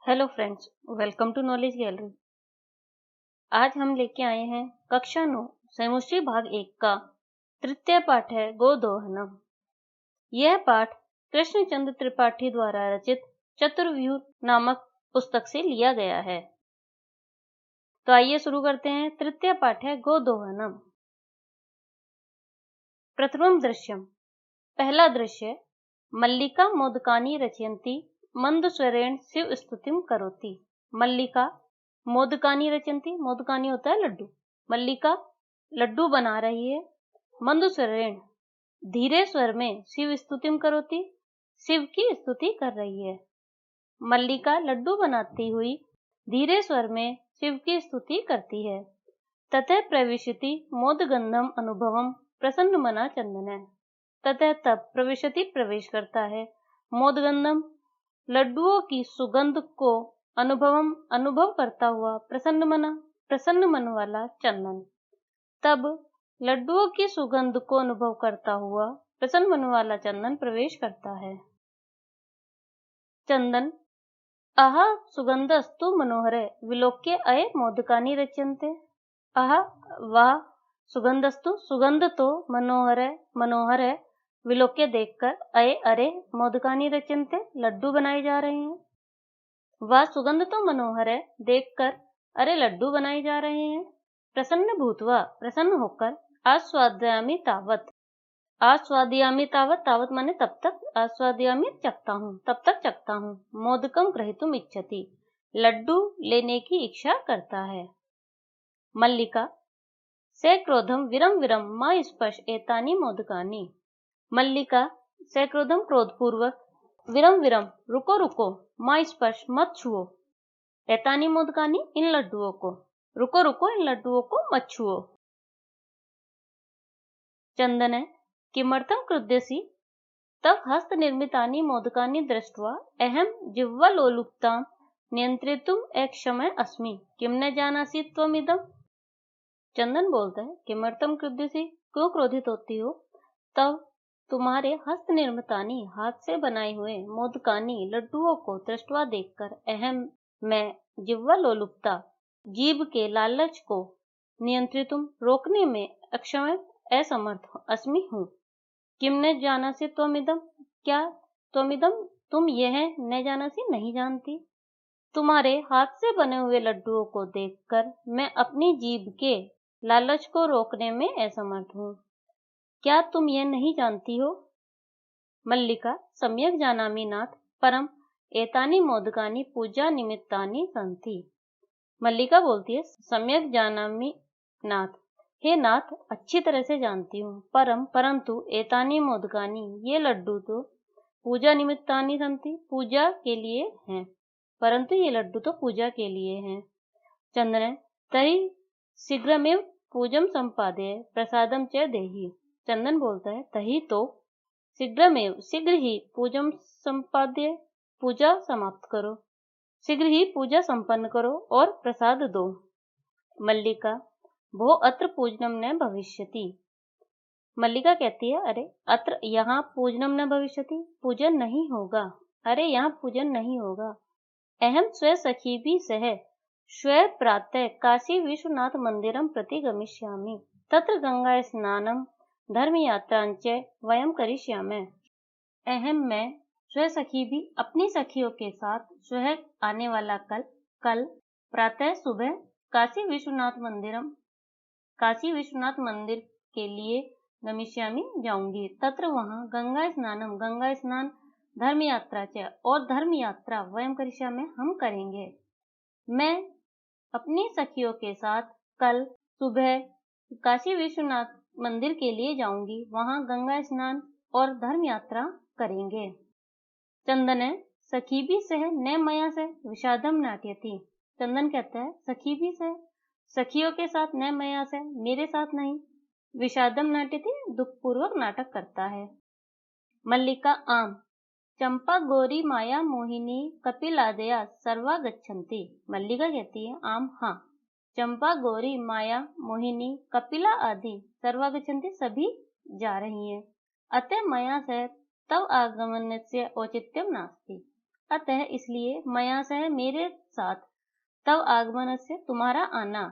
Hello friends, welcome to knowledge gallery. आज हम लेके आए हैं कक्षा 9 सेमेस्ट्री भाग 1 का तृतीय पाठ है गोदोहनम। यह पाठ कृष्णचंद्र त्रिपाठी द्वारा रचित चतुर्व्यूह नामक पुस्तक से लिया गया है। तो आइए शुरू करते हैं। तृतीय पाठ है गोदोहनम। प्रथमम दृश्यम। पहला दृश्य, मल्लिका मोदकानी रचयन्ती मंद स्वरेण शिव स्तुतिम करोति। मल्लिका मोदकानी रचयन्ती, मोदकानी होता है लड्डू। मल्लिका लड्डू बना रही है। मंद स्वरेण धीरे स्वर में शिव स्तुतिम करोति, शिव की स्तुति कर रही है। मल्लिका लड्डू बनाती हुई धीरे स्वर में शिव की स्तुति करती है। ततः प्रविशति मोदगंधम अनुभवम प्रसन्न मना चंदन। ततः तब प्रविशति प्रवेश करता है, मोदगंधम लड्डुओं की सुगंध को अनुभवम अनुभव करता हुआ प्रसन्न मन वाला चंदन। तब लड्डुओं की सुगंध को अनुभव करता हुआ प्रसन्न मन वाला चंदन प्रवेश करता है। चंदन अह सुगंधस्तु मनोहर विलोक्य अये मोदकानी रच्यन्ते। अह वह सुगंधस्तु सुगंध तो मनोहर है विलोक्य देखकर अये अरे मोदकानी रच्यन्ते लड्डू बनाए जा रहे हैं। वह सुगंध तो मनोहर है देखकर अरे लड्डू बनाए जा रहे हैं। प्रसन्न भूतवा प्रसन्न होकर आस्वादयामि तावत। आस्वादयामि तावत, तावत माने तब तक, आस्वादयामि चखता हूँ, तब तक चखता हूँ। मोदकम ग्रहीतुम इच्छति लड्डू लेने की इच्छा करता है। मल्लिका से क्रोधम विरम विरम मा स्पर्श एतानी मोदकानी। मल्लिका से क्रोधम क्रोधपूर्वक, विरम विरम रुको रुको, मा स्पर्श मत छुओ, एतानी मोदकानी इन लड्डुओं को, रुको रुको इन लड्डुओं को मत छुओ। चंदन किमर्थम क्रुध्यसि तव हस्त निर्मितानि मोदकानि दृष्ट्वा अहम जिह्वा लोलुपतां नियंत्रितुम अक्षमः अस्मि, किम न जानासि त्वमिदम्। चंदन बोलता है, किमर्थम क्रुध्यसि क्यों क्रोधित होती हो, तब तुम्हारे हस्त निर्मितानी हाथ से बनाए हुए मोदकानी लड्डुओं को दृष्टवा देखकर अहम मैं जिह्वा लोलुपता जीभ के लालच को नियंत्रितुम रोकने में अक्षम असमर्थ अस्मि हूँ। किम न जानासि त्वमिदम्, क्या त्वमिदम् तुम यह न जानासि नहीं जानती। तुम्हारे हाथ से बने हुए लड्डुओं को देखकर मैं अपनी जीभ के लालच को रोकने में असमर्थ हूँ, क्या तुम यह नहीं जानती हो। मल्लिका सम्यक जानामि नाथ परम एतानि मोदकानि पूजा निमित्तानि सन्ति। मल्लिका बोलती है, सम्यक जानामि नाथ, हे नाथ अच्छी तरह से जानती हूँ, परंतु एतानि मोदकानि ये लड्डू तो पूजा निमित्तानि सन्ति पूजा के लिए हैं, परंतु ये लड्डू तो पूजा के लिए हैं। चंद्र तहि शीघ्रमेव पूजम संपादय प्रसादम च देहि। चंदन बोलता है, तही तो शीघ्रमेव शीघ्र ही पूजम संपाद्य पूजा समाप्त करो, शीघ्र ही पूजा संपन्न करो और प्रसाद दो। मल्लिका भो अत्र पूजनम न भविष्यति। मल्लिका कहती है, अरे अत्र यहाँ पूजनम न भविष्यति पूजन नहीं होगा, अरे यहाँ पूजन नहीं होगा। अहम स्व सखी भी सह स्व प्रातः काशी विश्वनाथ मंदिरम प्रति गमिष्यामि, तत्र गंगा स्नानम धर्म यात्रांच वयम करिष्यामः। अहम मैं स्व सखी भी अपनी सखियों के साथ स्व आने वाला कल प्रातः सुबह काशी विश्वनाथ मंदिर के लिए गमिष्यामि जाऊंगी, तत्र वहाँ गंगा स्नान धर्म यात्रा च और धर्म यात्रा वयम करिष्यामः हम करेंगे। मैं अपनी सखियों के साथ कल सुबह काशी विश्वनाथ मंदिर के लिए जाऊंगी, वहां गंगा स्नान और धर्म यात्रा करेंगे। चंदन सखी भी सह न मया से विषादम नाट्यति। चंदन कहता है, सखी भी सह सखियों के साथ न मया से मेरे साथ नहीं, विषादम नाट्यति दुखपूर्वक नाटक करता है। मल्लिका आम चंपा गौरी माया मोहिनी कपिलादया सर्वा गच्छन्ति। मल्लिका कहती है, आम हाँ, चंपा गौरी माया मोहिनी कपिला आदि सर्वा गच्छन्ति सभी जा रही हैं। अतः मया से तव आगमनस्य औचित्यम नास्ति, अतः इसलिए मया सह मेरे साथ तव आगमनस्य तुम्हारा आना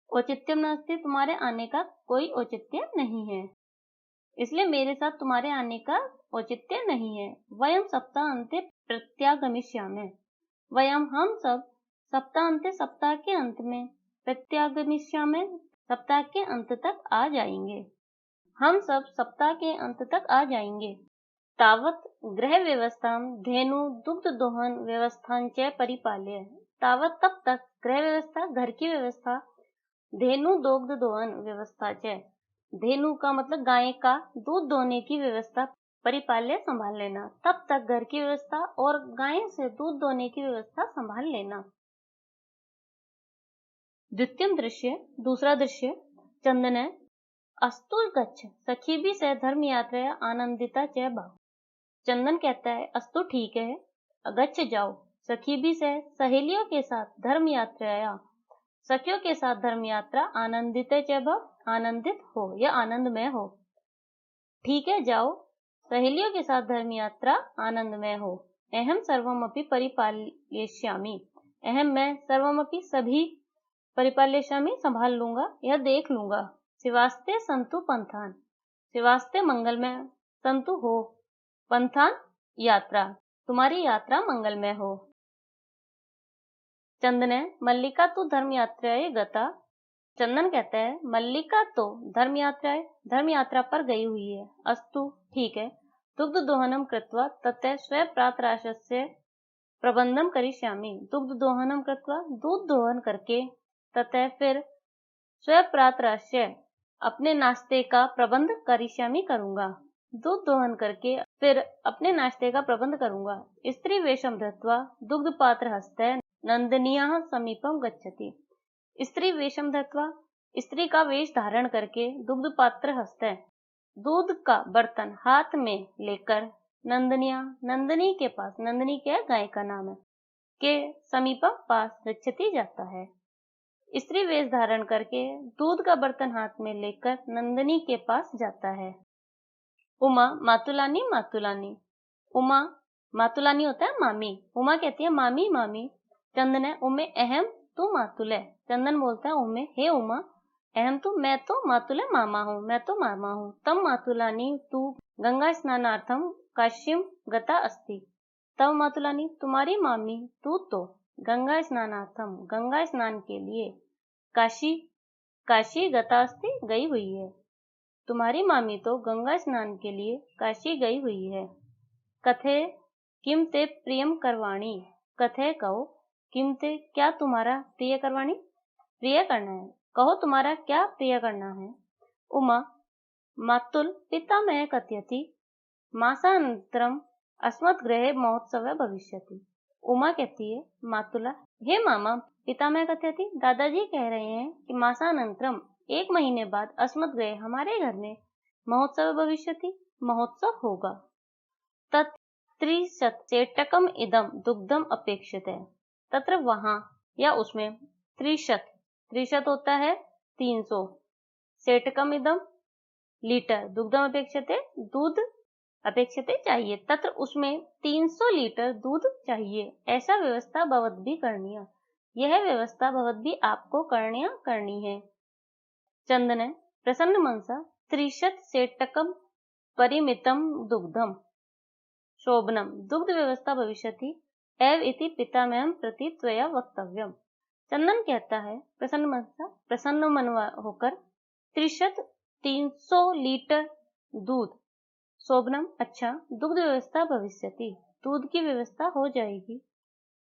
औचित्यम नास्ति, तुम्हारे आने का कोई औचित्य नहीं है, इसलिए मेरे साथ तुम्हारे आने का औचित्य नहीं है। वयम सप्ताहांते प्रत्यागमिष्यामः, वयम हम सब सप्ताहांते सप्ताह के अंत में प्रत्यागमिष्यामः सप्ताह के अंत तक आ जाएंगे, हम सब सप्ताह के अंत तक आ जाएंगे। तावत गृह व्यवस्था धेनु दुग्ध दोहन व्यवस्थां च परिपाल्य, तावत तब तक गृह व्यवस्था घर की व्यवस्था, धेनु दुग्ध दोहन व्यवस्था च, धेनु का मतलब गाय का दूध दोहने की व्यवस्था, परिपाल्य संभाल लेना, तब तक घर की व्यवस्था और गाय से दूध दोहने की व्यवस्था संभाल लेना। द्वितीय दृश्य, दूसरा दृश्य, चंदन अस्तु गच्छ सखी भी सह धर्म यात्रा आनंदिता च भाव। चंदन कहता है अस्तु ठीक है, गच्छ जाओ, सखी भी सह सहेलियों के साथ धर्म यात्रा, सखियों के साथ धर्म यात्रा आनंदित च भाव, आनंदित हो या आनंदमय हो। ठीक है जाओ, सहेलियों के साथ धर्म यात्रा आनंदमय हो। अहम सर्वमपि परिपालयिष्यामि, अहम मैं सर्वमपि सभी परिपालयिष्यामि संभाल लूंगा या देख लूंगा। शिवास्ते संतु पंथान, शिवास्ते मंगलमय, संतु हो, पंथान यात्रा, तुम्हारी यात्रा मंगलमय हो। चंदन मल्लिका तू धर्म यात्राए गता, चंदन कहता है मल्लिका तो धर्म यात्रा पर गई हुई है। अस्तु ठीक है, दुग्ध दोहनम कृत्वा ततः स्व प्रातराशस्य प्रबंधम करिष्यामि, दुग्ध दोहनम कृत्वा दूध दोहन करके, ततः फिर स्व प्रातराश्य अपने नाश्ते का प्रबंध करिष्यामि करूंगा, दूध दोहन करके फिर अपने नाश्ते का प्रबंध करूंगा। स्त्री वेशम धृत्वा दुग्ध पात्र हस्तः नंदनीयः समीपम गच्छति, स्त्री वेशम धृत्वा स्त्री का वेश धारण करके दुग्ध पात्र हस्तः दूध का बर्तन हाथ में लेकर नंदनिया नंदनी के पास, नंदनी क्या गाय का नाम है, के समीपम पास गच्छति जाता है। स्त्री वेश धारण करके दूध का बर्तन हाथ में लेकर नंदनी के पास जाता है। उमा मातुलानी मातुलानी, उमा मातुलानी होता है मामी, उमा कहती है मामी मामी। चंदन है उमे अहम तू मातुल है, चंदन बोलता है उमे हे उमा अहम तू, मैं तो मातुल है मामा हूँ, मैं तो मामा हूँ। तम मातुलानी तू गंगा स्नानार्थम काश्यम गता अस्ति, तब मातुलानी तुम्हारी मामी तू तो गंगा स्नानार्थम गंगा स्नान के लिए काशी गता अस्ति गई हुई है, तुम्हारी मामी तो गंगा स्नान के लिए काशी गई हुई है। कथे किम ते प्रियम करवाणी, कथे कहो किम ते क्या तुम्हारा प्रिय करवाणी, प्रिय करना है, कहो तुम्हारा क्या प्रिय करना है। उमा मातुल पितामह कथयति मासानंतरम अस्मत् गृहे महोत्सव भविष्यति, उमा कहती है मातुला हे मामा पितामह कथयति दादाजी कह रहे हैं कि मासानंतरम एक महीने बाद अस्मत् गृहे हमारे घर में महोत्सव भविष्यति महोत्सव होगा। तत्त्रिशत सेटकम इदम दुग्धम अपेक्षित है, तत्र वहां या उसमें त्रिशत होता है 300, सेटकम इदम लीटर, दुग्धम अपेक्षित दूध अपेक्षित चाहिए, तत्र उसमें 300 लीटर दूध चाहिए। ऐसा व्यवस्था भवद्भिः करणीय, यह व्यवस्था भवद्भिः आपको करनी है। चंदन प्रसन्न मनसा 30 सेटकम परिमितम दुग्धम शोभनम दुग्ध व्यवस्था भविष्यति एव इति पितामहं प्रति त्वया वक्तव्यम। चंदन कहता है प्रसन्न मन होकर 300 लीटर दूध, शोभनम अच्छा, दुग्ध व्यवस्था भविष्यति दूध की व्यवस्था हो जाएगी,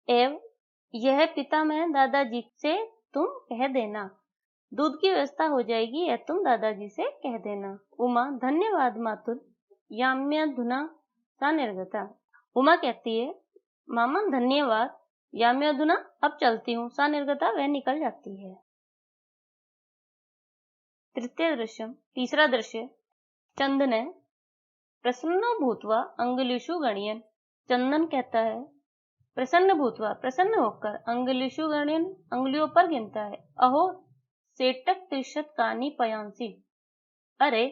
एव यह पितामह दादाजी से तुम कह देना, दूध की व्यवस्था हो जाएगी यह तुम दादाजी से कह देना। उमा धन्यवाद मातुल याम्यधुना सा निर्गता, उमा कहती है मामा धन्यवाद याम्यधुना अब चलती हूँ, सा निर्गता वह निकल जाती है। तृतीय दृश्यम, तीसरा दृश्य, चंदन प्रसन्न भूतवा अंगुलिषु गणयन, चंदन कहता है प्रसन्न होकर अंगुलिषु गणयन अंगुलियों पर गिनता है। अहो सेटक 30 कानी पयांसी, अरे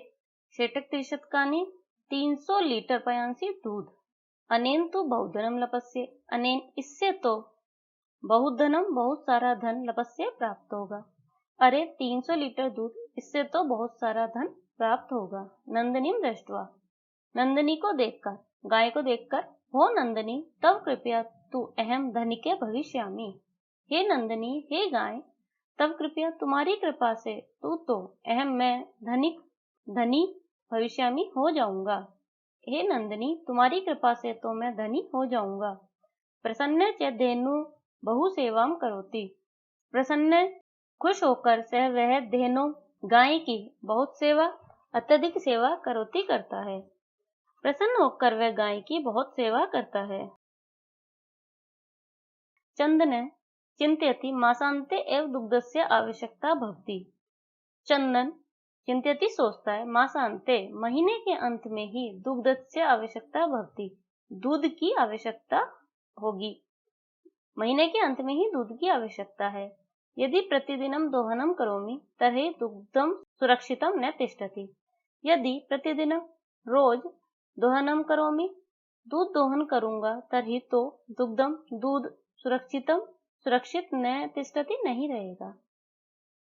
सेटक 30 कानी 300 लीटर पयांसी दूध, अनेन तो बहुधनम लपस्य, अनेन इससे तो बहुधनम बहुत सारा धन लपस्य प्राप्त होगा। अरे 300 लीटर दूध, इससे तो बहुत सारा धन प्राप्त होगा। नंदिनीम दृष्ट्वा, नंदिनी को देखकर, गाय को देखकर, हो नंदिनी तव कृपया तू अहम धनिके भविष्यामि। हे नंदिनी, हे गाय, तब कृपया तुम्हारी कृपा से तू तो अहम मैं धनी भविष्यामि हो जाऊंगा। हे नंदिनी, तुम्हारी कृपा से तो मैं धनी हो जाऊंगा। प्रसन्न च धेनु बहु सेवाम करोति, प्रसन्न खुश होकर सह वह धेनु गाय की बहुत सेवा, अत्यधिक सेवा करोति करता है। प्रसन्न होकर वह गाय की बहुत सेवा करता है। चंदन चिंत्यति मासांते एव दुग्धस्य आवश्यकता भवति। चंदन चिंत्यति सोचता है, मासांते महीने के अंत में ही दुग्धस्य आवश्यकता भवति, दूध की आवश्यकता होगी। महीने के अंत में ही दूध की आवश्यकता है। यदि प्रतिदिनम दोहनम करोमि तर्हि दुग्धम सुरक्षितम न तिष्ठति। यदि प्रतिदिन रोज दोहनम करोमि, दूध दोहन करूंगा, तर्हि तो दुग्धम दूध सुरक्षित न तिष्ठति नहीं रहेगा।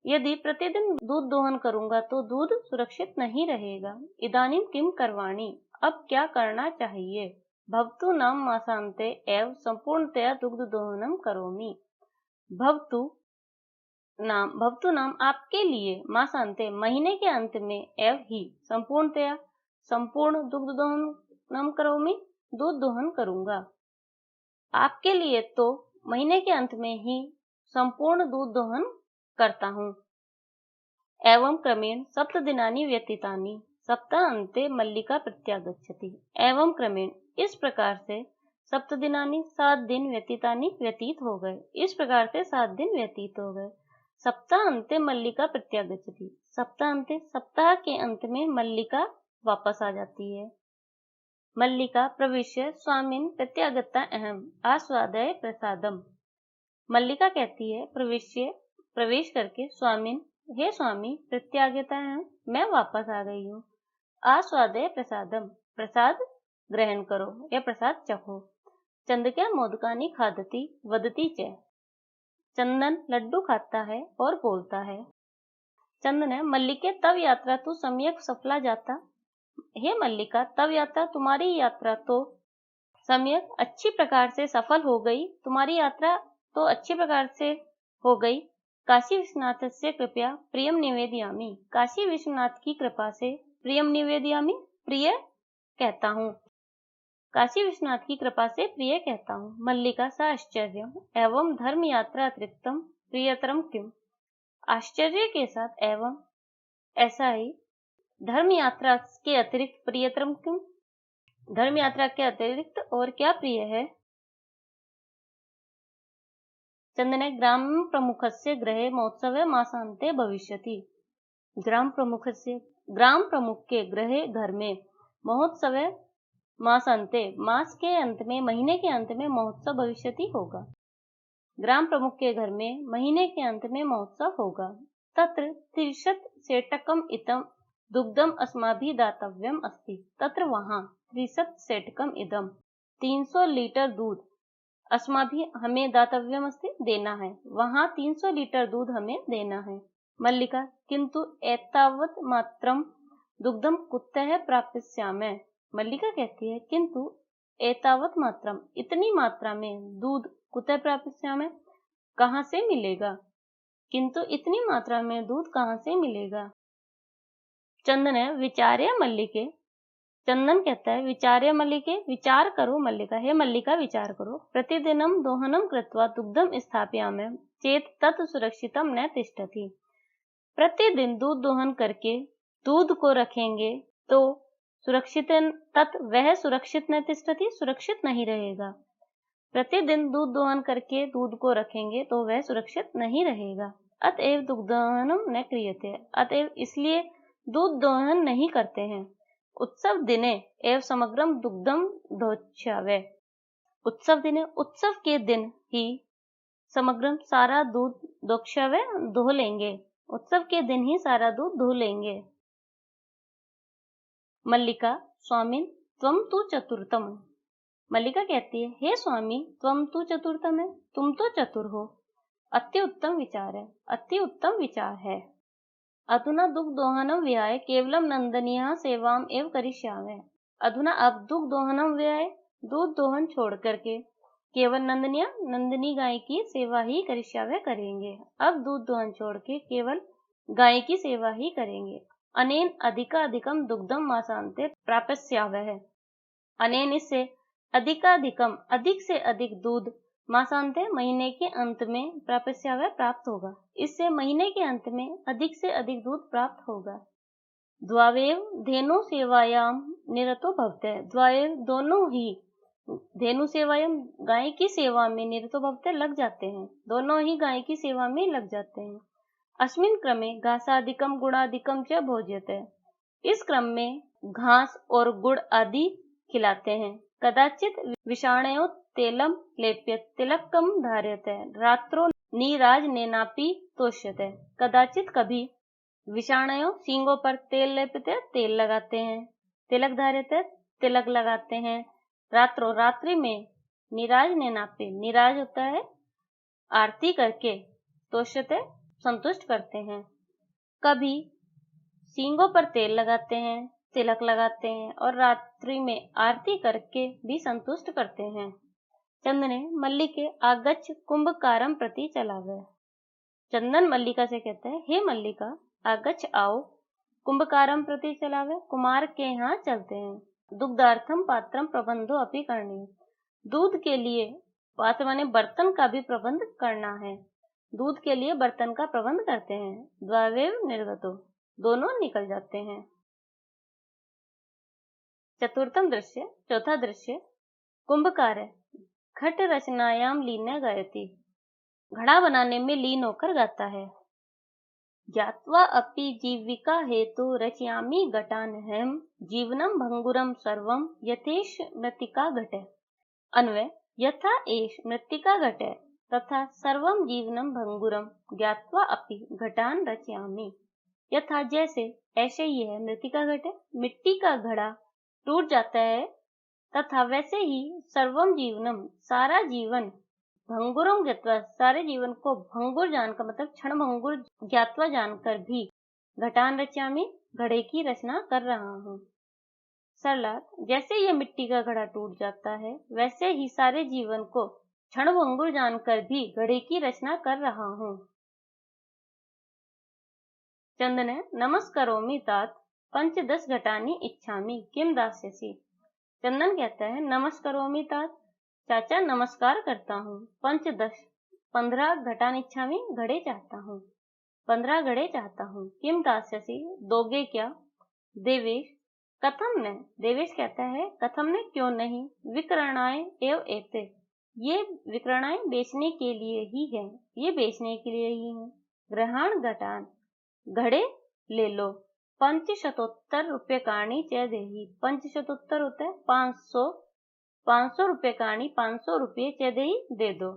यदि प्रतिदिन दूध दोहन करूंगा तो दूध सुरक्षित नहीं रहेगा। इदानीम किम करवाणी, अब क्या करना चाहिए। भवतु नाम मासांते एव संपूर्णतया दुग्ध दोहनम करोमि। भवतु नाम आपके लिए, मासांते महीने के अंत में, एव ही संपूर्णतया संपूर्ण दुग्ध दोहनम करोमि दूध दोहन करूंगा। आपके लिए तो महीने के अंत में ही संपूर्ण दूध दोहन करता हूँ। एवं क्रमेण सप्तदिनानि व्यतीतानि सप्ताहांते मल्लिका प्रत्यागच्छति। एवं क्रमेण इस प्रकार से सप्तदिनानि 7 दिन व्यतीतानि व्यतीत हो गए। इस प्रकार से 7 दिन व्यतीत हो गए। सप्ताहांते मल्लिका प्रत्यागच्छति, सप्ताहांते सप्ताह के अंत में मल्लिका वापस आ जाती है। मल्लिका प्रविश्य स्वामिन प्रत्यागता अहम आस्वादय प्रसादम। मल्लिका कहती है, प्रवेश करके, स्वामिन हे स्वामी, प्रत्यागता अहम मैं वापस आ गई हूँ। आस्वादय प्रसादम प्रसाद ग्रहण करो या प्रसाद चखो। चंदक्या मोदकानि खादति वदति च, चंदन लड्डू खाता है और बोलता है। चंदन मल्लिके तव यात्रा तू सम्यक सफला जाता। हे मल्लिका, तव यात्रा तुम्हारी यात्रा तो सम्यक अच्छी प्रकार से सफल हो गई। तुम्हारी यात्रा तो अच्छी प्रकार से हो गई। काशी विश्वनाथ से कृपया प्रियम निवेदयामी, काशी विश्वनाथ की कृपा से प्रियम निवेदयामी प्रिय कहता हूँ। काशी विश्वनाथ की कृपा से प्रिय कहता हूँ। मल्लिका सा आश्चर्य एवं धर्म यात्रा अतिरिक्तम प्रियतरम किम, आश्चर्य के साथ एवं ऐसा ही धर्म यात्रा के अतिरिक्त प्रियतरम किम, धर्म यात्रा के अतिरिक्त और क्या प्रिय है। चंदने ग्राम प्रमुखस्य गृहे महोत्सव मासांते भविष्यति। ग्राम प्रमुख के गृहे घर में महोत्सव मासांते मास के अंत में, महीने के अंत में महोत्सव भविष्यति होगा। ग्राम प्रमुख के घर में महीने के अंत में महोत्सव होगा। तत्र 30 सेटकम इतम दुग्धम अस्माभि दातव्यम अस्ति। तत्र वहां 30 सेटकम इदम 300 लीटर दूध, अस्माभि हमें दातव्यम अस्ति देना है, वहां 300 लीटर दूध हमें देना है। मल्लिका किंतु एतावत मात्रम दुग्धम कुतः प्राप्स्यामि। मल्लिका कहती है, किंतु एतावत मात्रम इतनी मात्रा में दूध कुतः प्राप्स्यामि कहाँ से मिलेगा। किंतु इतनी मात्रा में दूध कहाँ से मिलेगा। चंदन विचार्य मल्लिके, चंदन कहता है विचार्य मल्लिके, विचार करो मल्लिका, हे मल्लिका विचार करो। प्रतिदिनम दोहनम कृत्वा दुग्धम स्थापयामि चेत तत् सुरक्षितम न तिष्ठति। प्रतिदिन दूध दोहन करके दूध को रखेंगे तो सुरक्षित, तत् वह सुरक्षित न तिष्ठति, सुरक्षित नहीं रहेगा। प्रतिदिन दूध दोहन करके दूध को रखेंगे तो वह सुरक्षित नहीं रहेगा। अतएव दुग्धोहनम न क्रियते, अतएव इसलिए दूध दोहन नहीं करते हैं। उत्सव दिने एवं समग्रम दुग्धम दोह्यवे। उत्सव दिने उत्सव के दिन ही समग्रम सारा दूध दोह्यवे धो लेंगे। उत्सव के दिन ही सारा दूध धो लेंगे। मल्लिका स्वामिन त्वम तु चतुर्थम, मल्लिका कहती है, हे स्वामी त्वम तु चतुर्थम है, तुम तो चतुर हो। अति उत्तम विचार है, अति उत्तम विचार है। अधुना दुग्धोहनम विहाय केवलम नंदनीय सेवाम एव करिष्यामि। अधुना अब दुग्धोहनम विहाय, दूध दोहन छोड़ करके केवल नंदनी गाय की सेवा ही करिष्यामि करेंगे। अब दूध दोहन छोड़ के केवल गाय की सेवा ही करेंगे। अनेन अधिकाधिकम दुग्धम मासांते प्राप्स्यावः। अनेन इससे अधिकाधिकम अधिक से अधिक दूध मासांते महीने के अंत में प्राप्स्यावः प्राप्त होगा। इससे महीने के अंत में अधिक से अधिक दूध प्राप्त होगा। द्वावेव धेनु सेवायाम निरतो भवते। द्वावेव दोनों ही धेनु सेवायाम गाय की सेवा में निरतो भवते लग जाते हैं। दोनों ही गाय की सेवा में लग जाते हैं। अस्मिन् क्रमे घासादिकम गुणादिकम च भोज्यते। इस क्रम में घास और गुड़ आदि खिलाते हैं। कदाचित विषाणयो तेलम लेप्य तिलकम धार्यते रात्रो नीराजनेनापि तोष्यते। कदाचित कभी विषाणयो सींगों पर तेल लेपते तेल लगाते हैं, तिलक धार्यते तिलक लगाते हैं। रात्रो रात्रि में नीराजनेनापि नीराज होता है आरती करके, तोष्यते संतुष्ट करते हैं। कभी सींगों पर तेल लगाते हैं, तिलक लगाते हैं और रात्रि में आरती करके भी संतुष्ट करते हैं। चंदने मल्लिके आगच्छ कुंभकारम प्रति चलावे। चंदन मल्लिका से कहता है, हे मल्लिका आगच्छ आओ, कुंभकारम प्रति चलावे कुमार के यहाँ चलते हैं। दुग्धार्थम पात्रम प्रबंधो अपि करनी। दूध के लिए पात्र माने बर्तन का भी प्रबंध करना है। दूध के लिए बर्तन का प्रबंध करते हैं। द्वावेव निर्गतो दोनों निकल जाते हैं। चतुर्थम दृश्य चौथा दृश्य कुंभकार घट रचनायाम लीन गायति। घड़ा बनाने में लीन होकर गाता है। ज्ञात्वा अपि जीविका हेतु रचयामि घटानहम जीवनम भंगुरम सर्वम यथेश मृत्तिका घटे। अन्वय यथा एष मृत्तिका घटे तथा सर्वम जीवनम भंगुरम ज्ञात्वा अपि घटान रचयामि। यथा जैसे ऐसे ही है मृत्तिका घटे, मिट्टी का घड़ा टूट जाता है, तथा वैसे ही सर्वम जीवनम सारा जीवन भंगुरम ज्ञात्वा सारे जीवन को भंगुर जानकर मतलब क्षण भंगुर ज्ञात्वा जानकर भी घटान रचयामि घड़े की रचना कर रहा हूँ। सरलार्थ जैसे ये मिट्टी का घड़ा टूट जाता है वैसे ही सारे जीवन को क्षण भंगुर जानकर भी घड़े की रचना कर रहा हूँ। चंदने नमस्करोमि तात पंचदश घटानी इच्छामि किम दास्यसि। चंदन कहता है, नमस्करोमि तात चाचा नमस्कार करता हूँ। 15 घटान इच्छामि घड़े चाहता हूँ। 15 घड़े चाहता हूँ। किम दास्यसि दोगे क्या। देवेश कथम ने। देवेश कहता है, कथम ने क्यों नहीं। विक्रणाय एव एते ये विक्रणाएं बेचने के लिए ही है, ये बेचने के लिए ही है। ग्रहण घटान घड़े ले लो। 500 रूप्यकाणि च देहि। 500 होता है 500, 500 रूप्यकाणि 500 रुपये च देहि दे दो।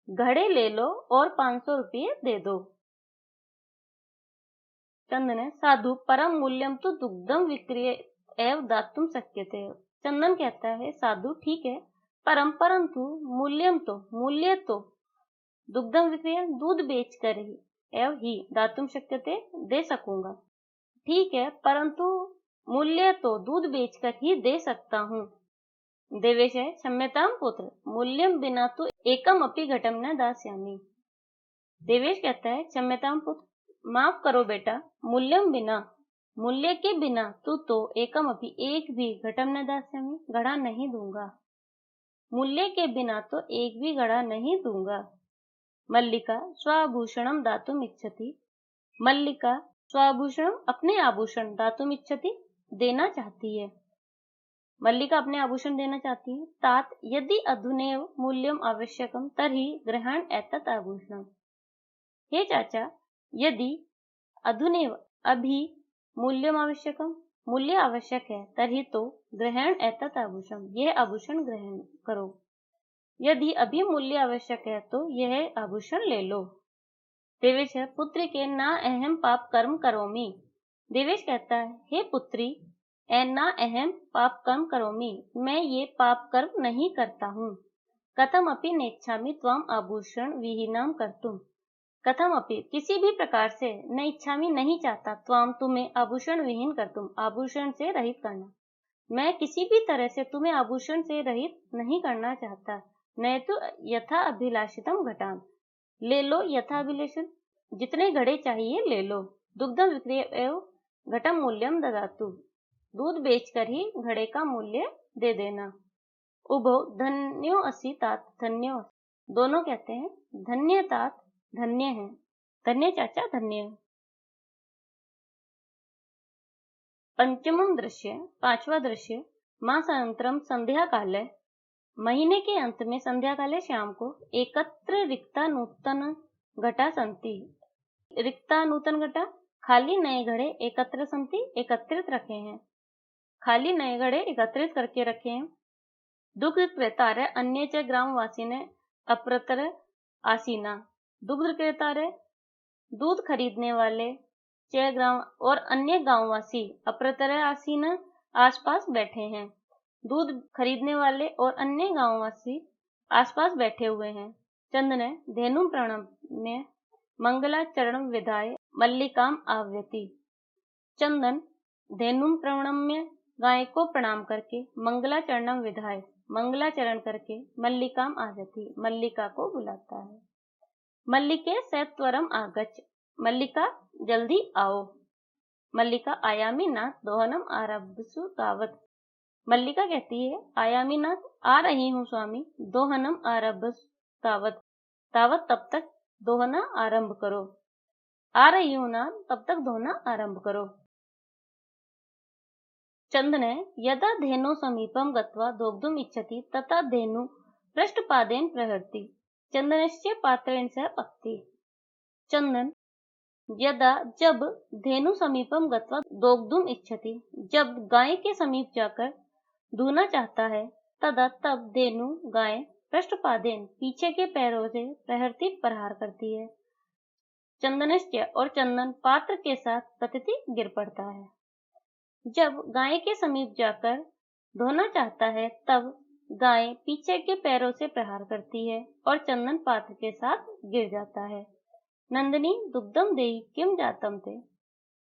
घड़े ले लो और 500 रुपये दे दो। चंदन साधु परम मूल्यम तो दुग्धम विक्रय एवं दातुम शक्यते। चंदन कहता है, साधु ठीक है, परंतु मूल्य तो दुग्धम विक्रय दूध बेचकर ही एवं ही दातुम शक्यते दे सकूंगा। ठीक है, परंतु मूल्य तो दूध बेचकर ही दे सकता हूँ। देवेश है, क्षम्यताम पुत्र मूल्यम बिना तो एकम अपि घटम न दास्यामि। देवेश कहता है, क्षम्यताम पुत्र माफ करो बेटा, मूल्यम बिना मूल्य के बिना तू तो एकम अपि एक भी घटम न दास्यामि घड़ा नहीं दूंगा। मूल्य के बिना तो एक भी घड़ा नहीं दूंगा। मल्लिका स्वाभूषणम दातुम इच्छति। मल्लिका स्वाभूषणम अपने आभूषण दातुम इच्छति देना चाहती है। मल्लिका अपने आभूषण देना चाहती है। तात यदि अधुनेव मूल्यम आवश्यकम तर्हि ग्रहण एतत् आभूषणम। हे चाचा, यदि अधुनेव अभी मूल्यम आवश्यकम मूल्य आवश्यक है तर्हि तो ग्रहण एतत् आभूषण यह आभूषण ग्रहण करो। यदि अभी मूल्य आवश्यक है तो यह आभूषण ले लो। देवेश है, पुत्री के ना अहम पाप कर्म करोमि। देवेश कहता है, हे पुत्री एना अहम पाप कर्म करोमि, मैं ये पाप कर्म नहीं करता हूँ। कथम अपि नेच्छामि त्वाम आभूषण विहीनम कर्तुम, कथम अपि किसी भी प्रकार से, न इच्छामि नहीं चाहता, त्वाम तुम्हें आभूषण विहीन कर्तुम आभूषण से रहित करना, मैं किसी भी तरह से तुम्हें आभूषण से रहित नहीं करना चाहता। न तो यथा अभिलाषितम घटान, ले लो यथा अभिलाषित, जितने घड़े चाहिए ले लो। दुग्धम विक्रय एवं घटम मूल्यम ददातु, दूध बेचकर ही घड़े का मूल्य दे देना। उभो धन्यो असि तात धन्यो, दोनों कहते हैं धन्य तात धन्य है, धन्य चाचा धन्य है। पंचमम दृश्य, पांचवा दृश्य, मासानंतरम संध्या काले, महीने के अंत में संध्या काले शाम को, एकत्र रिक्ता नूतन घटा संति, रिक्ता नूतन घटा खाली नए घड़े, एकत्र संति एकत्रित रखे हैं, खाली नए घड़े एकत्रित करके रखे हैं। दुग्ध क्रेतारे अन्य च ग्रामवासी ने अप्रतर आसीना, दुग्ध क्रेतारे दूध खरीदने वाले, च ग्राम और अन्य गांववासी, अप्रतर आसीना आसपास बैठे हैं, दूध खरीदने वाले और अन्य गांववासी आसपास बैठे हुए हैं। चंद ने धेनु प्रणम्य मंगलाचरण विधाय मल्लिकाम आव्यति, चंदन धेनु प्रणम्य गाय को प्रणाम करके, मंगलाचरणम विधाय मंगलाचरण करके, मल्लिकाम आव्यति मल्लिका को बुलाता है। मल्लिके सत्वरम आगच्छ, मल्लिका जल्दी आओ। मल्लिका आयामी नाथ दोहनम आरभसु तावत, मल्लिका कहती है आयामी नाथ आ रही हूँ स्वामी, दोहनम आरभसु तावत, तावत तब तक दोहना आरंभ करो, आ रही हूँ नाथ तब तक दोहना आरंभ करो। चंद ने यदा धेनु समीपम गत्वा दोग्धुम इच्छति तथा धेनु पृष्ठपादेन प्रहरति, चंदनस्य पात्रेण सह पक्ति। चंदन यदा जब धेनु समीपम गत्वा दोग्धुम इच्छति, जब गाय के समीप जाकर दूहना चाहता है, तदा तब धेनु गाय पृष्ठपादेन पीछे के पैरों से प्रहरती प्रहार करती है। चंदनस्य और चंदन पात्र के साथ पतिति गिर पड़ता है। जब गाय के समीप जाकर धोना चाहता है तब गाय पीछे के पैरों से प्रहार करती है और चंदन पात्र के साथ गिर जाता है। नंदिनी दुग्धम देहि किम जातम ते,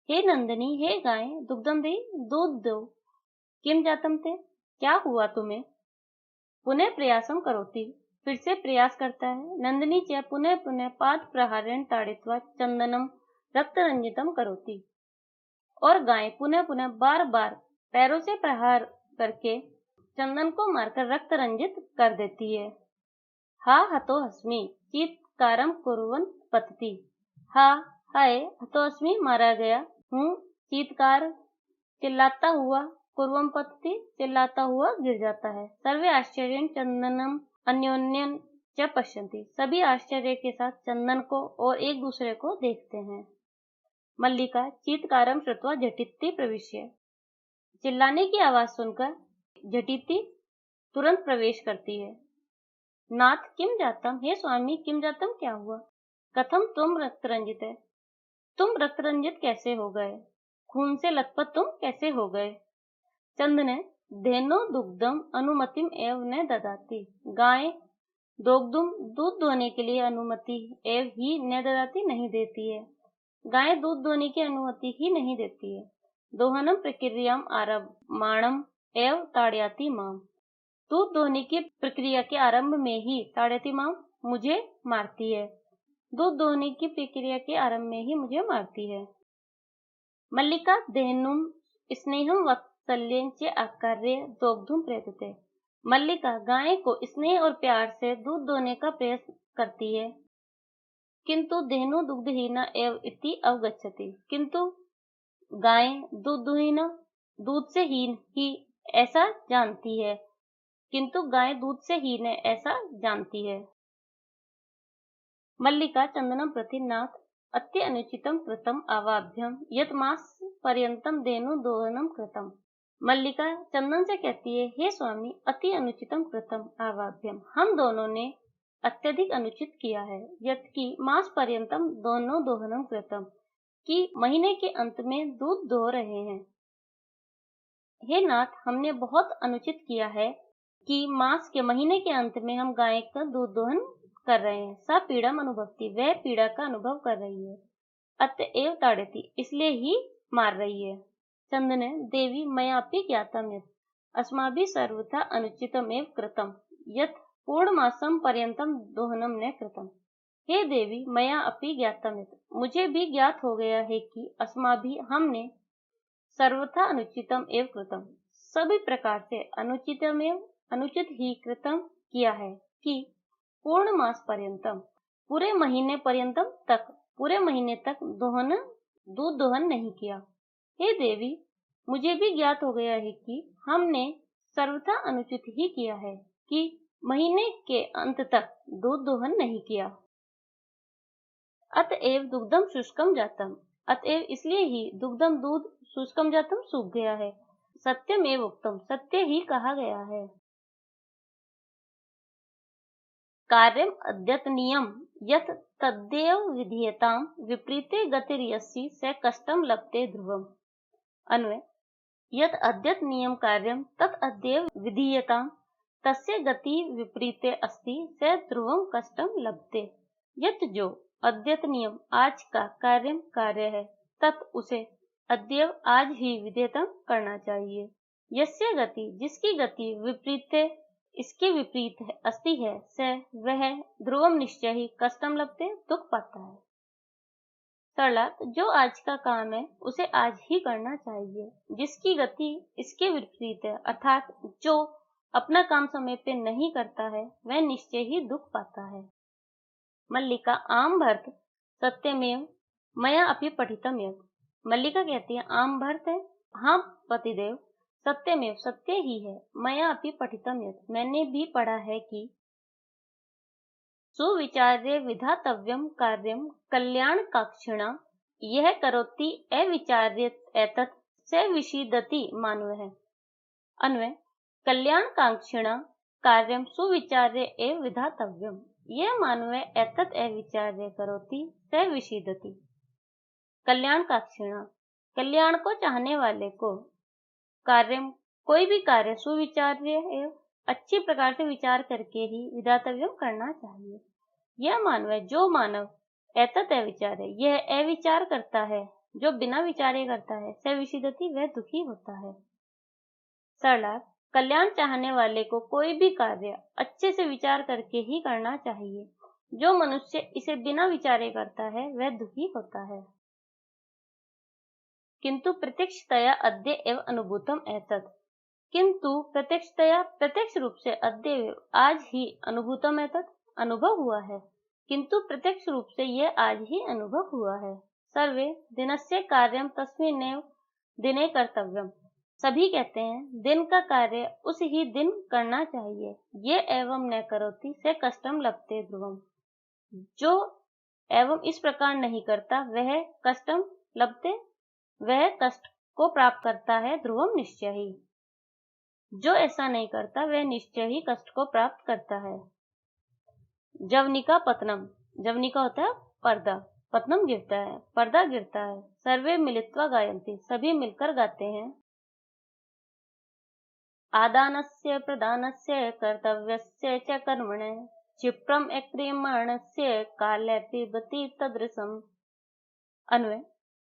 हे नंदिनी हे गाय, दुग्धम देहि दूध दो, किम जातम ते क्या हुआ तुम्हें, पुनः प्रयासम करोति फिर से प्रयास करता है। नंदिनी च पुनः पुनः पाद प्रहारेण ताड़ित्वा चंदनम रक्त रंजितम करोति, और गाय पुनः पुनः बार बार पैरों से प्रहार करके चंदन को मारकर रक्त रंजित कर देती है। हा हतो हस्मी चीत्कारम कुर्वन् पतति, हा हाय हतो हस्मी मारा गया हूँ, चीत्कार चिल्लाता हुआ, कुर्वम पतति चिल्लाता हुआ गिर जाता है। सर्वे आश्चर्य चंदनम अन्योन्यं च पश्यन्ति, सभी आश्चर्य के साथ चंदन को और एक दूसरे को देखते हैं। मल्लिका चीत्कारम श्रुत्वा झटिति प्रविश्य, चिल्लाने की आवाज सुनकर झटिति तुरंत प्रवेश करती है। नाथ किम जातम, हे स्वामी किम जातम क्या हुआ, कथम तुम रक्त रंजित है, तुम रक्त रंजित कैसे हो गए, खून से लथपथ तुम कैसे हो गए। चंद ने धेनो दुग्धम अनुमतिम एव न ददाती, गाय दोग्धुम दूध दोहने के लिए अनुमति एव ही न ददाती नहीं देती है, गाय दूध दोहने की अनुमति ही नहीं देती है। दोहनम प्रक्रियाम आरम्भाणम एव ताड़याति माम, दूध दोहने की प्रक्रिया के आरंभ में ही ताड़याति माम मुझे मारती है, दूध दोहने की प्रक्रिया के आरंभ में ही मुझे मारती है। मल्लिका धेनुम स्नेहम वात्सल्यं च आकार्य दोग्धुम प्रयतते, मल्लिका गाय को स्नेह और प्यार से दूध दोहने का प्रयास करती है। किंतु धेनु दुग्धहीना एव इति अवगच्छति, किंतु गाय दूधहीना दूध से हीन ही ऐसा जानती है, किंतु गाय दूध से हीन है ऐसा जानती है। मल्लिका चंदनम प्रति नाथ अति अनुचितम कृतम आवाभ्यम यत मास पर्यंतम धेनु दोहनम कृतम, मल्लिका चंदन से कहती है हे स्वामी अति अनुचितम कृतम आवाभ्यम, हम दोनों ने अत्यधिक अनुचित किया है, यत की मास पर्यंतम दोनों दोहनम कृतम, कि महीने के अंत में दूध दो रहे हैं। हे नाथ, हमने बहुत अनुचित किया है कि मास के महीने के अंत में हम गाय का दूध दोहन कर रहे हैं। सा पीड़म अनुभवती, वह पीड़ा का अनुभव कर रही है। अतएव ताड़यति, इसलिए ही मार रही है। चंदने, देवी मयापि ज्ञातम यत् अस्माभिः सर्वथा अनुचितमेव कृतम यत् पूर्णमासम पर्यंतम दोहनम न कृतम। हे देवी, मया अपि ज्ञातम यत्, मुझे भी ज्ञात हो गया है कि अस्माभिः, हमने सर्वथा अनुचितम एव कृतम, सभी प्रकार से अनुचित ही कृतम किया है कि पूर्ण मास पर्यंतम, पूरे महीने पर्यंतम तक, पूरे महीने तक दूध दोहन नहीं किया। हे देवी, मुझे भी ज्ञात हो गया है कि हमने सर्वथा अनुचित ही किया है कि महीने के अंत तक दूध दोहन नहीं किया। अतएव दुग्धम शुष्कम जातम, अतएव इसलिए ही दुग्धम दूध शुष्कम जातम सूख गया है। सत्यमेव उक्तम, सत्य ही कहा गया है। कार्यम अद्यतनीयम यत् तद्देव विधीयताम विपरीते गतिर्यस्ति स कष्टम लभते ध्रुवम। अन्वय, यत् अद्यतनीयम कार्यम तत् अद्येव विधीयताम तस्य गति विपरीते अस्ति स ध्रुवम कष्टम लभते। यत् जो, अद्यतनीयम आज का, कार्य है, तत् उसे, अद्यव आज ही विधेयतम करना चाहिए। यस्य गति, जिसकी गति, विपरीते इसके विपरीत है, अस्ति है, स वह, ध्रुवम निश्चय ही, कष्टम लभते दुख पाता है। सरलार्थ, जो आज का काम है उसे आज ही करना चाहिए। जिसकी गति इसके विपरीत है, अर्थात जो अपना काम समय पे नहीं करता है, वह निश्चय ही दुख पाता है। मल्लिका, आम भर्त सत्यमेव मया अपि पठितम यत्। मल्लिका कहती है, आम भर्त है, हाँ पतिदेव, सत्यमेव, सत्य ही है, मया अपि पठितम यत्, मैंने भी पढ़ा है कि सुविचार्य विधातव्यम कार्यम कल्याण काक्षिणा यह करोति अविचार्य एतत् स विषीदति मानव है। अन्वय, कल्याण काक्षिणा कार्यम सुविचार्य एव विधातव्यम, यह मानव एतत् अविचार्य करोति स विषीदति। कल्याण काक्षिणा, कल्याण को चाहने वाले को, कार्यम, कोई भी कार्य, सुविचार्य एवं अच्छी प्रकार से विचार करके ही विधातव्यम करना चाहिए। यह मानव, जो मानव एतत् अविचार्य, यह अविचार करता है, जो बिना विचारे करता है, स विषीदति, वह दुखी होता है। सरलार्थ, कल्याण चाहने वाले को कोई भी कार्य अच्छे से विचार करके ही करना चाहिए। जो मनुष्य इसे बिना विचारे करता है, वह दुखी होता है। किंतु प्रत्यक्षतया अद्य एव अनुभूतम एतत्, किंतु प्रत्यक्षतया, प्रत्यक्ष रूप से, अद्य एव, आज ही, अनुभूतम एतत्, अनुभव हुआ है। किंतु प्रत्यक्ष रूप से यह आज ही अनुभव हुआ है। सर्वे दिनस्य कार्यम तस्मिन्नेव दिने कर्तव्यम, सभी कहते हैं दिन का कार्य उस ही दिन करना चाहिए। ये एवं न करोति से कष्टम लभते ध्रुवम, जो एवं इस प्रकार नहीं करता वह कष्टम लभते, वह कष्ट को प्राप्त करता है, ध्रुवम निश्चय ही, जो ऐसा नहीं करता वह निश्चय ही कष्ट को प्राप्त करता है। जवनिका पतनम, जवनिका होता है पर्दा, पतनम गिरता है, पर्दा गिरता है। सर्वे मिलित्वा गायन्ति, सभी मिलकर गाते हैं। आदानस्य प्रदानस्य कर्तव्यस्य च कर्मणे क्षिप्रम अक्रियमाणस्य काले पिबति तदृशम्। अन्वय,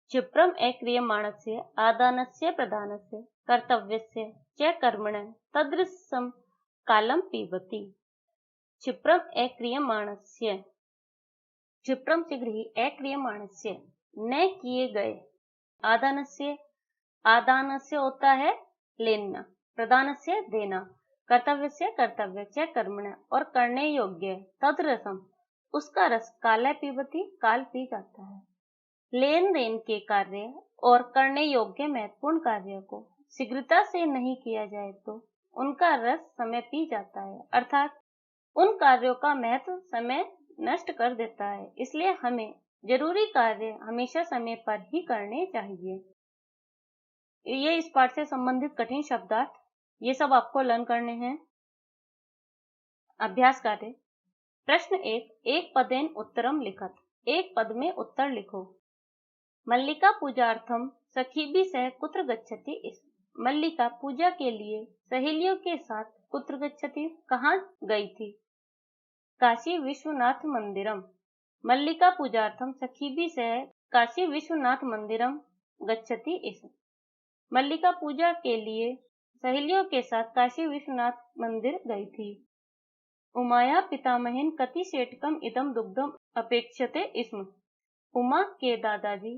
क्षिप्रम अक्रियमाणस्य आदानस्य प्रदानस्य कर्तव्यस्य च कर्मणे तदृशम् कालम पिबति। क्षिप्रम अक्रियमाणस्य, क्षिप्रम शीघ्र ही, अक्रियमाणस्य, न किए गए, आदानस्य, आदानस्य होता है लेना, प्रदानस्य देना, कर्तव्यस्य कर्तव्य, च कर्मण और करने योग्य, तदरसम उसका रस, काला पिबती काल पी जाता है। लेन देन के कार्य और करने योग्य महत्वपूर्ण कार्य को शीघ्रता से नहीं किया जाए तो उनका रस समय पी जाता है, अर्थात उन कार्यों का महत्व समय नष्ट कर देता है। इसलिए हमें जरूरी कार्य हमेशा समय पर ही करने चाहिए। ये इस पाठ से संबंधित कठिन शब्दार्थ, ये सब आपको लर्न करने हैं। अभ्यास कार्य, प्रश्न 1, एक पदेन उत्तरम लिखत, एक पद में उत्तर लिखो। मल्लिका पूजार्थम सखीभिः सह कुत्र गच्छति। मल्लिका पूजा के लिए सहेलियों के साथ कुत्र गच्छति, कहाँ गई थी? काशी विश्वनाथ मंदिरम। मल्लिका पूजार्थम सखीभिः सह काशी विश्वनाथ मंदिरम गच्छति स्म। मल्लिका पूजा के लिए सहेलियों के साथ काशी विश्वनाथ मंदिर गई थी। उमाया पितामहेन कति सेटकम इदम दुग्धम अपेक्षते स्म। उमा के दादाजी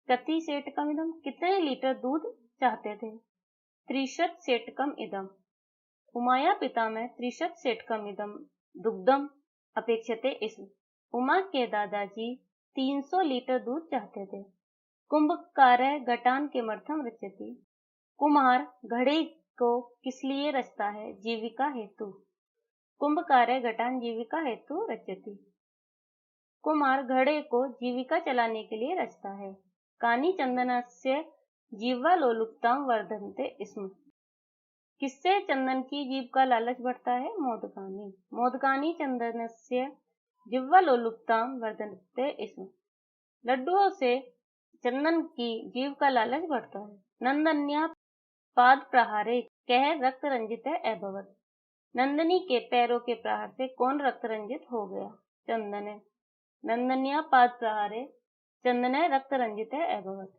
कति सेटकम इदम कितने लीटर दूध चाहते थे? 30 सेटकम इदम। उमाया पितामह 30 सेटकम इदम दुग्धम अपेक्षते स्म। उमा के दादाजी 300 लीटर दूध चाहते थे। कुंभकारः घटान किमर्थम रचयति। कुम्हार घड़े को किस लिए रचता है? जीविका हेतु। कुंभकारः घटान जीविका हेतु रचयति। कुम्हार घड़े को जीविका चलाने के लिए रचता है। कानि चंदनस्य जीवालोलुपतां वर्धन्ते स्म। किससे चंदन की जीभ का लालच बढ़ता है? मोदकानि। मोदकानि चंदनस्य जिह्वालोलुपतां वर्धन्ते स्म। लड्डुओं से चंदन की जीभ का लालच बढ़ता है। नंदन्या पाद प्रहारे कह रक्त रंजित अभवत्। नंदनी के पैरों के प्रहार से कौन रक्त रंजित हो गया? चंदन। नंदन्या पाद प्रहारे चंदन रक्त रंजित अभवत्।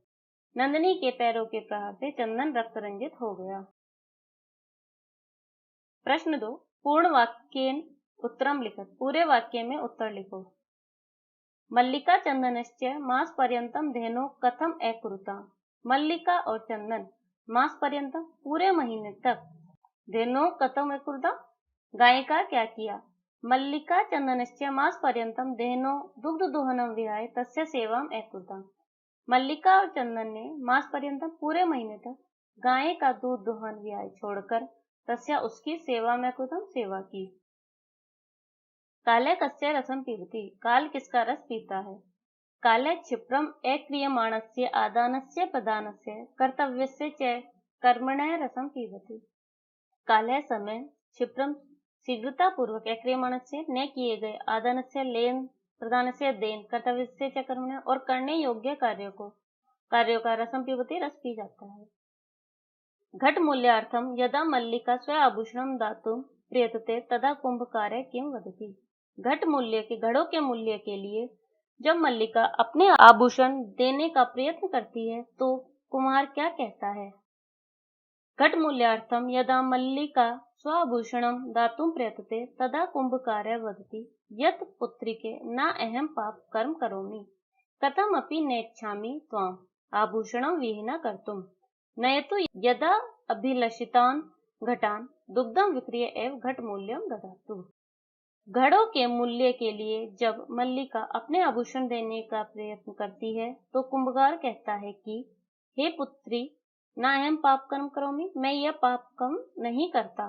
नंदनी के पैरों के प्रहार से चंदन रक्त रंजित हो गया। प्रश्न 2, पूर्ण वाक्येन उत्तरम लिखत। पूरे वाक्य में उत्तर लिखो। मल्लिका चंदनस्य मास पर्यंतम धेनो कथम अकुरुता। मल्लिका और चंदन मास पर्यंतम पूरे महीने तक धेनो कथम अकुरुता गाय का क्या किया? मल्लिका चंदनस्य मास पर्यंतम धेनो दुग्ध दोहनम विहाय तस्य सेवाम अकुरुता। मल्लिका और चंदन ने मास पर्यंतम पूरे महीने तक गाय का दूध दोहन विहाय छोड़कर तस्या उसकी सेवा में कृतम सेवा की। काले कस्य रसम पीबती। काल किसका रस पीता है? काले क्षिप्रम अक्रियमाणस्य आदानस्य प्रदानस्य कर्तव्यस्य च कर्मणः रसम पीबती। काले समय क्षिप्रम शीघ्रता पूर्वक अक्रियमाणस्य न किए गए आदानस्य लेन प्रदानस्य देन कर्तव्यस्य च कर्मणः और करने योग्य कार्यों का रसम पीबती रस पी जाता है। घट मूल्यार्थम यदा मल्लिका स्व आभूषणम दातुम प्रयतते तदा कुंभकारः किम वदति। घट मूल्य के घड़ों के मूल्य के लिए जब मल्लिका अपने आभूषण देने का प्रयत्न करती है तो कुम्हार क्या कहता है? घट मूल्यार्थम यदा मल्लिका स्वाभूषणम दातुम प्रयतते तदा कुंभकारः वदति यत् पुत्रिके न अहम पाप कर्म करोमि कथमपि नेच्छामि त्वाम आभूषणं विहीना कर्तुम नयतु यदा अभिलषितान घटान दुग्धम विक्रिय एव घट मूल्यम ददातु। घड़ों के मूल्य के लिए जब मल्लिका अपने आभूषण देने का प्रयत्न करती है तो कुंभकार कहता है कि हे पुत्री, ना अहम पाप कर्म करोमि, मैं यह पाप कर्म नहीं करता।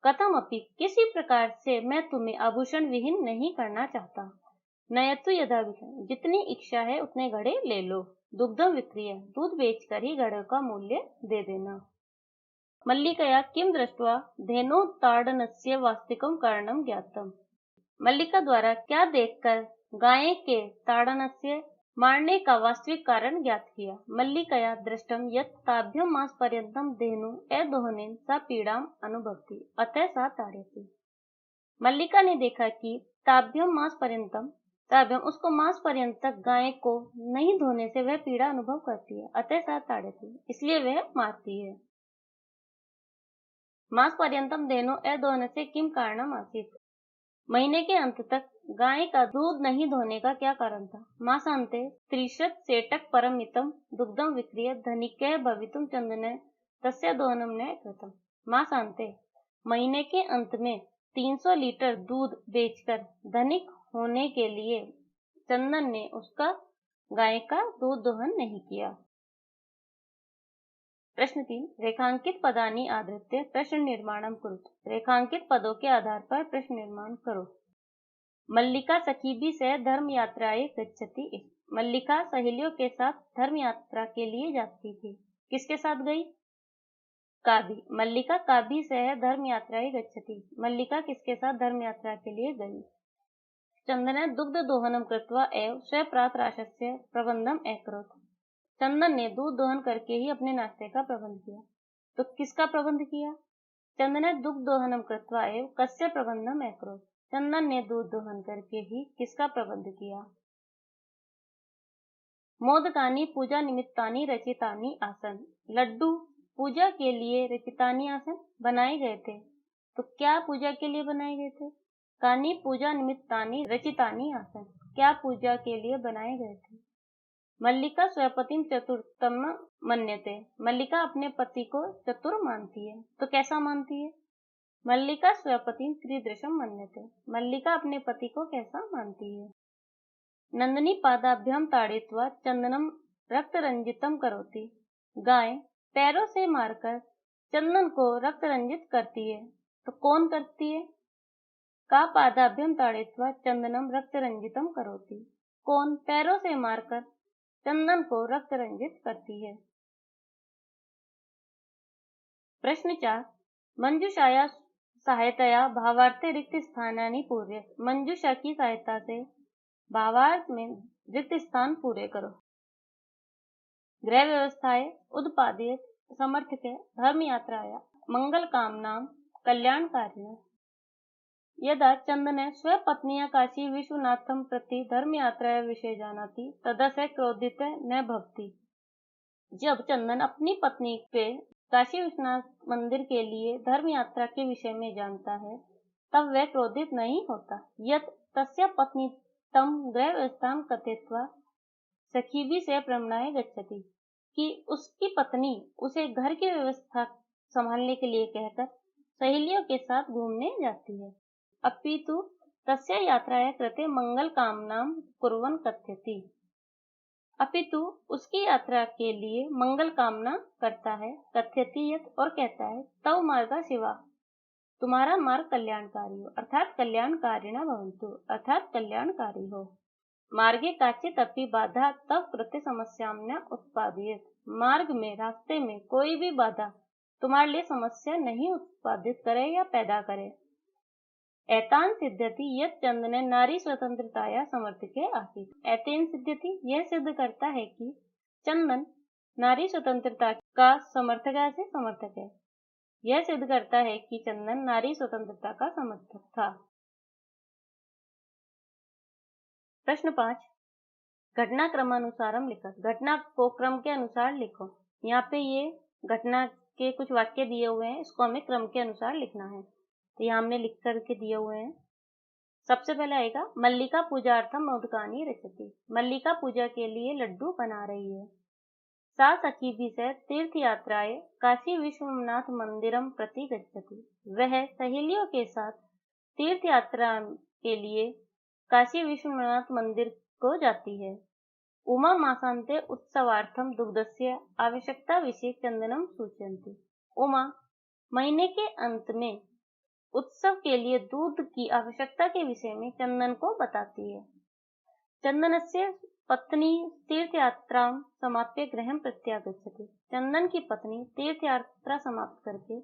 कथमपि किसी प्रकार से मैं तुम्हें आभूषण विहीन नहीं करना चाहता। नयतु यदा जितनी इच्छा है उतने घड़े ले लो। दुग्धम विक्रिय दूध बेचकर ही घड़ों का मूल्य दे देना। मल्लिकया किम दृष्ट्वा धेनोत्ताडनस्य वास्तविकं कारणं ज्ञातम्। मल्लिका द्वारा क्या देखकर गाय के ताड़नस्य मारने का वास्तविक कारण ज्ञात किया। मल्लिकया दृष्टम यत् ताभ्यं मास पर्यंतम धेनु अदोहनेन सा पीड़ाम अनुभवति अतः सा ताड़यति। मल्लिका ने देखा कि ताभ्यम मास पर्यंतम उसको मास पर्यंत तक गाय को नहीं धोने से वह पीड़ा अनुभव करती है, अतः सा ताड़यति इसलिए वह मारती है। मास पर्यंतम धेनो अदोहन से किम कारणम आसीत्। महीने के अंत तक गाय का दूध नहीं धोने का क्या कारण था? मासान्ते 30 सेटक परमितम दुग्धम विक्रिय धनिकः भवितुम चंदन तस्य दोहनम न कृतम। मासान्ते महीने के अंत में 300 लीटर दूध बेचकर धनिक होने के लिए चंदन ने उसका गाय का दूध दोहन नहीं किया। प्रश्न 3, रेखांकित पदानि आधृत्य प्रश्न निर्माणम कुरुत। रेखांकित पदों के आधार पर प्रश्न निर्माण करो। मल्लिका सखीभिः सह धर्म यात्राए गच्छति। मल्लिका सहेलियों के साथ धर्म यात्रा के लिए जाती थी। किसके साथ गई? काभी। मल्लिका काभी सह धर्म यात्राए गच्छति। मल्लिका किसके साथ धर्म यात्रा के लिए गई? चंदन दुग्ध दोहनम कृत्वा एव स्वप्रातराशस्य प्रबंधम अकरोत्। चंदन ने दूध दोहन करके ही अपने नाश्ते का प्रबंध किया। तो किसका प्रबंध किया? चंदने दुग्ध दोहनम कृत्वा एव कस्य प्रबंधम अकरोत्। चंदन ने दूध दोहन करके ही किसका प्रबंध किया? मोदकानी पूजा निमित्तानी रचितानी आसन। लड्डू पूजा के लिए रचितानी आसन बनाए गए थे। तो क्या पूजा के लिए बनाए गए थे? कानी पूजा निमित्तानी रचितानी आसन। क्या पूजा के लिए बनाए गए थे? मल्लिका स्वपतिम चतुर्थम मन्यते। मल्लिका अपने पति को चतुर मानती है। तो कैसा मानती है? मल्लिका स्वपतिम त्रिदृशम मन्यते। मल्लिका अपने पति को कैसा मानती है? नंदनी पादाभ्याम ताड़ित्वा चंदनम रक्त रंजितम करोति। गाय पैरों से मारकर चंदन को रक्त रंजित करती है। तो कौन करती है? का पादाभ्याम ताड़ित्वा चंदनम रक्त रंजितम करोति। कौन पैरों से मारकर चंदन को रक्त रंजित करती है? प्रश्न 4। मंजूषाया सहायतया भावार्थे रिक्त स्थानानि पूर्य। मंजूषा की सहायता से भावार्थ में रिक्त स्थान पूरे करो। गृह व्यवस्थाएं उद्पादित समर्थके धर्म यात्राया मंगल कामनाम कल्याणकारिण। यदा चंदने स्वपत्न्या काशी विश्वनाथम प्रति धर्म यात्राया विषय जानाति तदा से क्रोधित न भवति। जब चंदन अपनी पत्नी पे काशी विश्वनाथ मंदिर के लिए धर्म यात्रा के विषय में जानता है तब वह क्रोधित नहीं होता। यत् तस्य पत्नी तम गृह व्यवस्थाम कथित्वा सखीभी से प्रमणाय गच्छति। कि उसकी पत्नी उसे घर की व्यवस्था संभालने के लिए कहकर सहेलियों के साथ घूमने जाती है। अपितु तस्य यात्राया कृते मंगल कामनाम कुर्वन् कथ्यति। अपितु उसकी यात्रा के लिए मंगल कामना करता है। कथ्यति यत् और कहता है तव मार्गा शिवा। तुम्हारा मार्ग कल्याणकारी हो अर्थात कल्याणकारिणा भवन्तु अर्थात कल्याणकारी हो। मार्गे काचित् अपि बाधा तव कृते समस्यां न उत्पादयेत्। मार्ग में रास्ते में कोई भी बाधा तुम्हारे लिए समस्या नहीं उत्पादित करे या पैदा करे। एतान सिद्ध्यति यत् चंदने नारी स्वतंत्रताया समर्थके आसीत्। एतेन सिद्ध्यति यह सिद्ध करता है कि चंदन नारी स्वतंत्रता का समर्थक है। यह सिद्ध करता है कि चंदन नारी स्वतंत्रता का समर्थक था। प्रश्न 5। घटना क्रमानुसारम लिखत। घटना को क्रम के अनुसार लिखो। यहाँ पे ये घटना के कुछ वाक्य दिए हुए हैं, इसको हमें क्रम के अनुसार लिखना है। तो यहाँ हमने लिख करके दिए हुए हैं। सबसे पहले आएगा मल्लिका पूजार्थम मोदकानि रचति। मल्लिका पूजा के लिए लड्डू बना रही है। सा सखीभी से तीर्थ यात्राएं काशी विश्वनाथ मंदिरम प्रति गच्छति। वह सहेलियों के साथ तीर्थ यात्रा के लिए काशी विश्वनाथ मंदिर को जाती है। उमा मासांते उत्सवार्थम दुग्धस्य आवश्यकता विषय चंदनम सूचयन्ति। उमा महीने के अंत में उत्सव के लिए दूध की आवश्यकता के विषय में चंदन को बताती है। चंदनस्य पत्नी तीर्थयात्रां समाप्य गृहं प्रत्यागच्छति। चंदन की पत्नी तीर्थ यात्रा समाप्त करके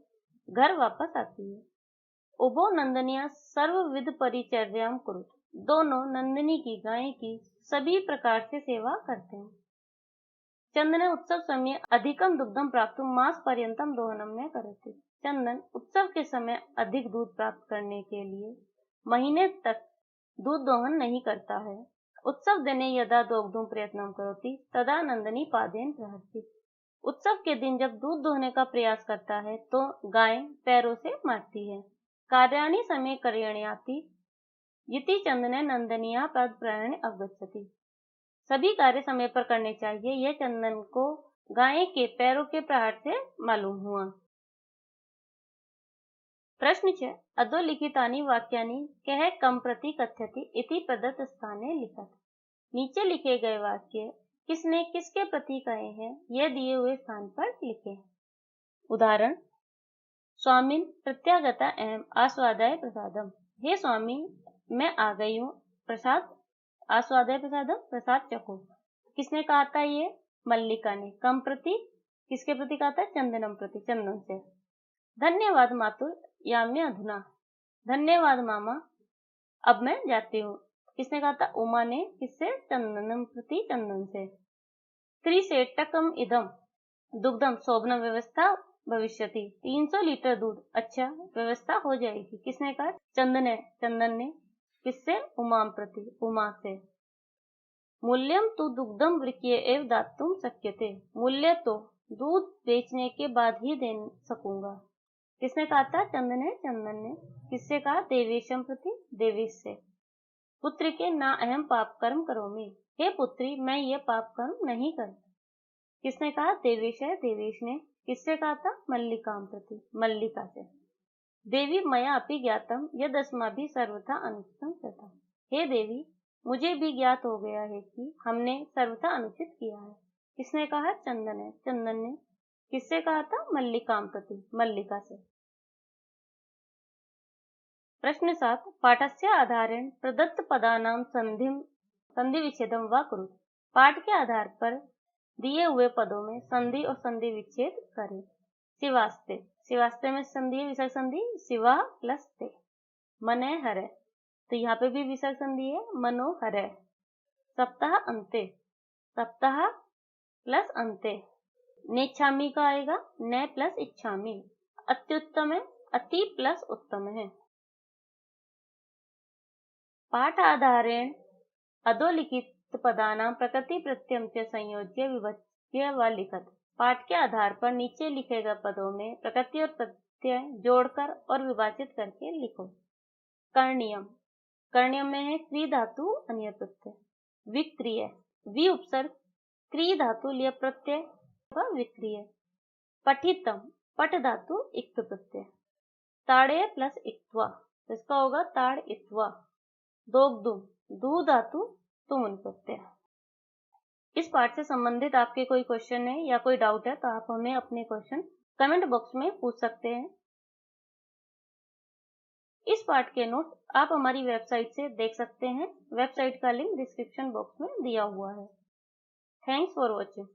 घर वापस आती है। उभो नंदनिया सर्वविध परिचर्यां कुरुत। दोनों नंदिनी की गाय की सभी प्रकार से सेवा करते हैं। चंदन उत्सव समय अधिकम दुग्धम प्राप्त मास पर्यंतम दोहनम न करते। चंदन उत्सव के समय अधिक दूध प्राप्त करने के लिए महीने तक दूध दोहन नहीं करता है। उत्सव दिने यदा दोग्धुम प्रयत्नम करोति तदा नंदिनी पादेन प्रहरति। उत्सव के दिन जब दूध दोहने का प्रयास करता है तो गाय पैरों से मारती है। कार्याणि समय कर्यण्याति यति चंदने नंदनिया पद प्राण अवगच्छति। सभी कार्य समय पर करने चाहिए, यह चंदन को गाय के पैरों के प्रहार से मालूम हुआ। प्रश्न 6। अधोलिखितानि वाक्यानि कह कम प्रति कथ्यति इति प्रदत्त स्थाने लिखत। नीचे लिखे गए वाक्य किसने किसके प्रति कहे हैं, यह दिए हुए स्थान पर लिखे। उदाहरण: स्वामिन प्रत्यागता एवं आस्वादय प्रसादम। हे स्वामी, मैं आ गई हूँ, प्रसाद आस्वादय प्रसादम, प्रसाद चखो। किसने कहा था? ये मल्लिका ने। कम प्रति किसके प्रति कहा था? चंदनम प्रति, चंदन से। धन्यवाद मातु याम्य अधुना। धन्यवाद मामा, अब मैं जाती हूँ। किसने कहा था? उमा ने। किससे? चंदनम प्रति, चंदन से। 300 इदम दुग्धम शोभनम व्यवस्था भविष्यति। 300 लीटर दूध, अच्छा व्यवस्था हो जाएगी। किसने कहा? चंदन ने। किससे? उमाम प्रति, उमा से। मूल्यम तु दुग्धम विक्रय एव दातुम शक्यते। मूल्य तो दूध बेचने के बाद ही दे सकूंगा। किसने कहा था? चंदन ने। किससे कहा? देवेशम प्रति, देवेश से। पुत्र के ना अहम पाप कर्म करोमि। हे पुत्री, मैं ये पाप कर्म नहीं करता। किसने कहा? देवेश है, देवेश ने। किससे कहा था? मल्लिकाम प्रति, मल्लिका से। देवी मया अपि ज्ञातम यदस्माभिः सर्वथा अनुचितम कृतम्। हे देवी, मुझे भी ज्ञात हो गया है कि हमने सर्वथा अनुचित किया है। किसने कहा? चंदन ने। किससे कहा था? मल्लिकाम प्रति, मल्लिका से। प्रश्न 7, पाठस्य आधारेण प्रदत्त पदानां संधि विच्छेदम वा कुरु। पाठ के आधार पर दिए हुए पदों में संधि और संधि विच्छेद करें। शिवास्ते, शिवास्ते में संधि है, विसर्ग संधि शिवा प्लस ते। मने हरे, तो यहाँ पे भी विसर्ग संधि है, मनोहर। सप्ताह अंते, सप्ताह प्लस अंते। नेच्छामी का आएगा ने प्लस इच्छामी। अत्युत्तम है, अति प्लस उत्तम है। पाठ आधारेण अधोलिखित पदानां प्रकृति प्रत्यय च संयोज्य विभज्य व लिखत। पाठ के आधार पर नीचे लिखे गए पदों में प्रकृति और प्रत्यय जोड़कर और विभाजित करके लिखो। कर्णियम, कर्णियम में है क्री धातु अन्य प्रत्यय। विक्रिय, वि उपसर्ग क्री धातु लिय प्रत्यय विक्रिय। पठितम, पट धातु इक्त प्रत्यय। ताड़े प्लस इक्त्वा, इसका होगा ताड़ इत्वा। दोग्धुम, दू धातु तुम प्रत्यय। इस पाठ से संबंधित आपके कोई क्वेश्चन है या कोई डाउट है तो आप हमें अपने क्वेश्चन कमेंट बॉक्स में पूछ सकते हैं। इस पाठ के नोट्स आप हमारी वेबसाइट से देख सकते हैं। वेबसाइट का लिंक डिस्क्रिप्शन बॉक्स में दिया हुआ है। Thanks for watching.